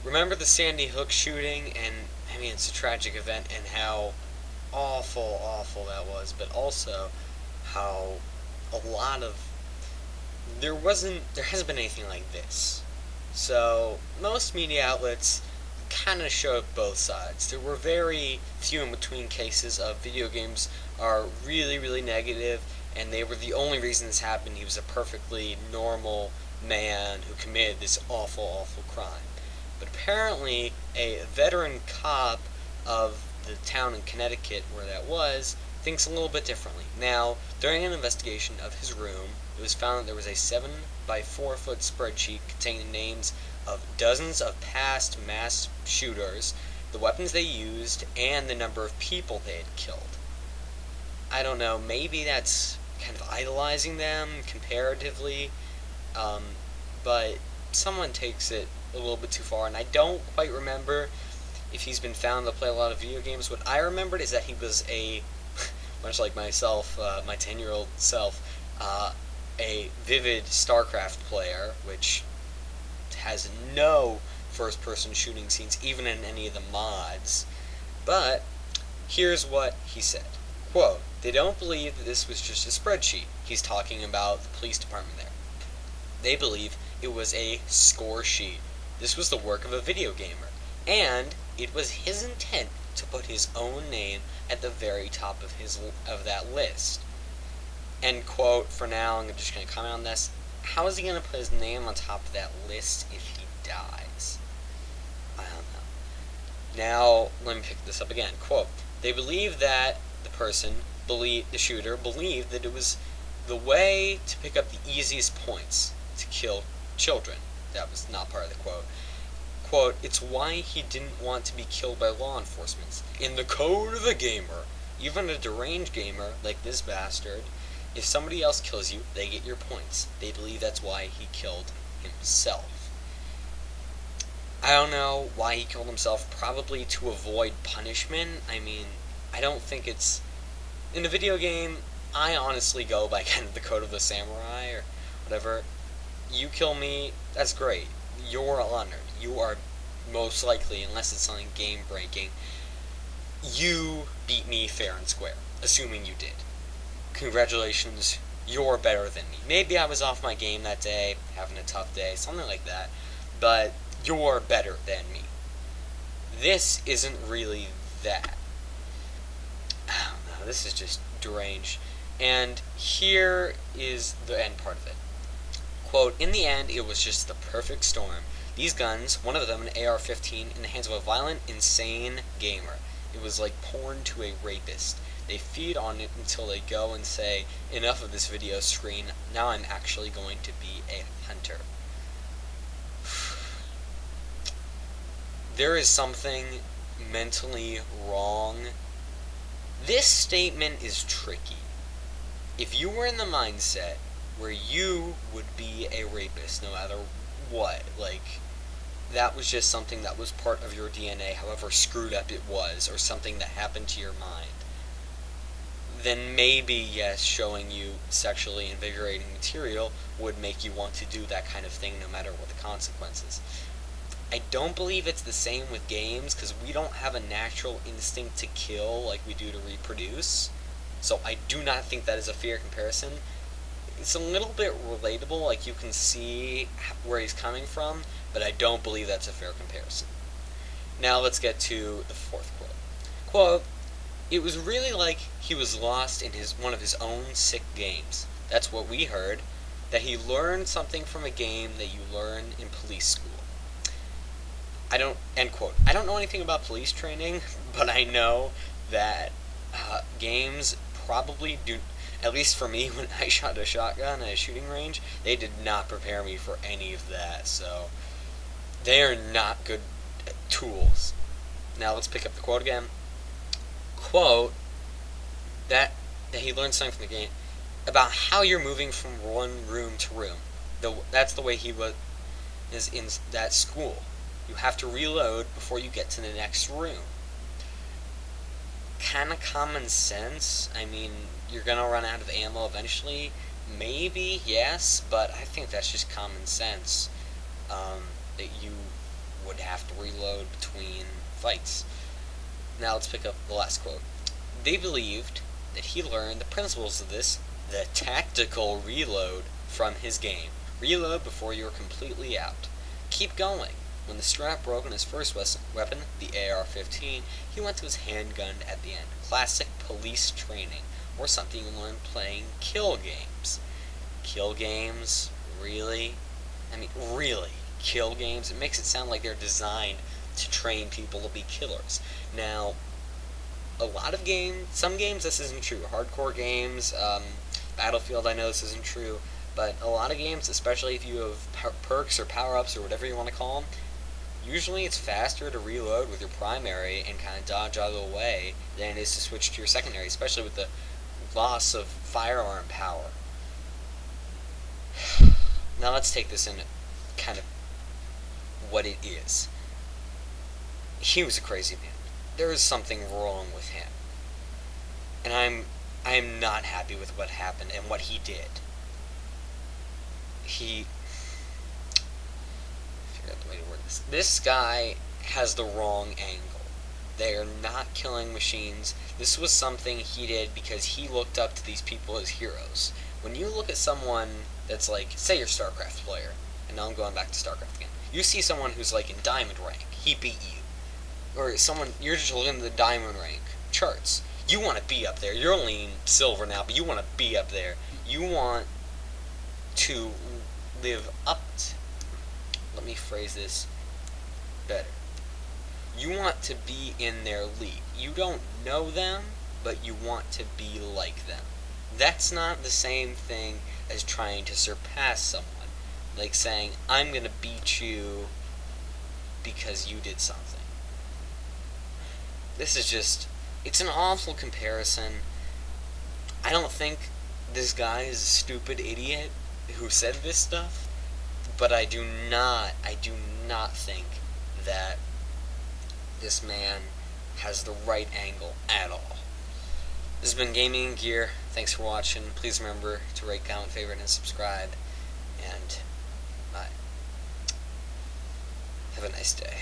remember the Sandy Hook shooting, and I mean, it's a tragic event, and how awful that was, but also how a lot of there hasn't been anything like this. So most media outlets kind of showed both sides. There were very few in between cases of video games are really negative, and they were the only reason this happened. He was a perfectly normal man who committed this awful crime. But apparently, a veteran cop of the town in Connecticut where that was thinks a little bit differently. Now, during an investigation of his room, it was found that there was a 7 by 4 foot spreadsheet containing names of dozens of past mass shooters, the weapons they used, and the number of people they had killed. I don't know, maybe that's kind of idolizing them comparatively, but someone takes it a little bit too far, and I don't quite remember if he's been found to play a lot of video games. What I remembered is that he was much like myself, my 10-year-old self, a vivid StarCraft player, which has no first-person shooting scenes, even in any of the mods. But here's what he said. Quote, "They don't believe that this was just a spreadsheet." He's talking about the police department there. "They believe it was a score sheet. This was the work of a video gamer. And it was his intent to put his own name at the very top of that list." End quote. For now, I'm just going to comment on this. How is he going to put his name on top of that list if he dies? I don't know. Now, let me pick this up again. Quote, "They believe that the shooter believed that it was the way to pick up the easiest points to kill children." That was not part of the quote. Quote, "It's why he didn't want to be killed by law enforcement. In the code of the gamer, even a deranged gamer like this bastard, if somebody else kills you, they get your points. They believe that's why he killed himself." I don't know why he killed himself, probably to avoid punishment. I mean, I don't think it's... In a video game, I honestly go by kind of the code of the samurai or whatever. You kill me, that's great. You're honored. You are most likely, unless it's something game-breaking, you beat me fair and square, assuming you did. Congratulations, you're better than me. Maybe I was off my game that day, having a tough day, something like that, but you're better than me. This isn't really that. I don't know, this is just deranged. And here is the end part of it. Quote, "In the end, it was just the perfect storm. These guns, one of them an AR-15, in the hands of a violent, insane gamer. It was like porn to a rapist. They feed on it until they go and say, 'Enough of this video screen, now I'm actually going to be a hunter.'" There is something mentally wrong. This statement is tricky. If you were in the mindset where you would be a rapist no matter what, like, that was just something that was part of your DNA, however screwed up it was, or something that happened to your mind, then maybe, yes, showing you sexually invigorating material would make you want to do that kind of thing no matter what the consequences. I don't believe it's the same with games, because we don't have a natural instinct to kill like we do to reproduce, so I do not think that is a fair comparison. It's a little bit relatable, like you can see where he's coming from, but I don't believe that's a fair comparison. Now let's get to the fourth quote. Quote, "It was really like he was lost in one of his own sick games. That's what we heard, that he learned something from a game that you learn in police school." End quote. I don't know anything about police training, but I know that games probably do, at least for me, when I shot a shotgun at a shooting range, they did not prepare me for any of that, so they are not good tools. Now let's pick up the quote again. Quote, that he learned something from the game about how you're moving from one room to room. That's the way he is in that school. You have to reload before you get to the next room. Kind of common sense. I mean, you're gonna run out of ammo eventually. Maybe, yes, but I think that's just common sense. That you would have to reload between fights. Now let's pick up the last quote. They believed that he learned the principles of this, the tactical reload, from his game. Reload before you're completely out. Keep going. When the strap broke on his first weapon, the AR-15, he went to his handgun at the end. Classic police training, or something you learn playing kill games. Kill games? Really? I mean, really? Kill games? It makes it sound like they're designed to train people to be killers. Now, a lot of games, some games this isn't true. Hardcore games, Battlefield, I know this isn't true, but a lot of games, especially if you have perks or power-ups or whatever you want to call them, usually it's faster to reload with your primary and kind of dodge out of the way than it is to switch to your secondary, especially with the loss of firearm power. Now let's take this in kind of what it is. He was a crazy man. There is something wrong with him. And I am not happy with what happened and what he did. I figured out the way to word this. This guy has the wrong angle. They are not killing machines. This was something he did because he looked up to these people as heroes. When you look at someone that's like, say you're a StarCraft player, and now I'm going back to StarCraft again. You see someone who's like in diamond rank, he beat you. Or someone, you're just looking at the diamond rank charts. You want to be up there. You're only in silver now, but you want to be up there. You want to live up to, let me phrase this better. You want to be in their league. You don't know them, but you want to be like them. That's not the same thing as trying to surpass someone. Like saying, I'm going to beat you because you did something. This is just, it's an awful comparison. I don't think this guy is a stupid idiot who said this stuff, but I do not think that this man has the right angle at all. This has been Gaming and Gear. Thanks for watching. Please remember to rate, comment, favorite, and subscribe. And bye. Have a nice day.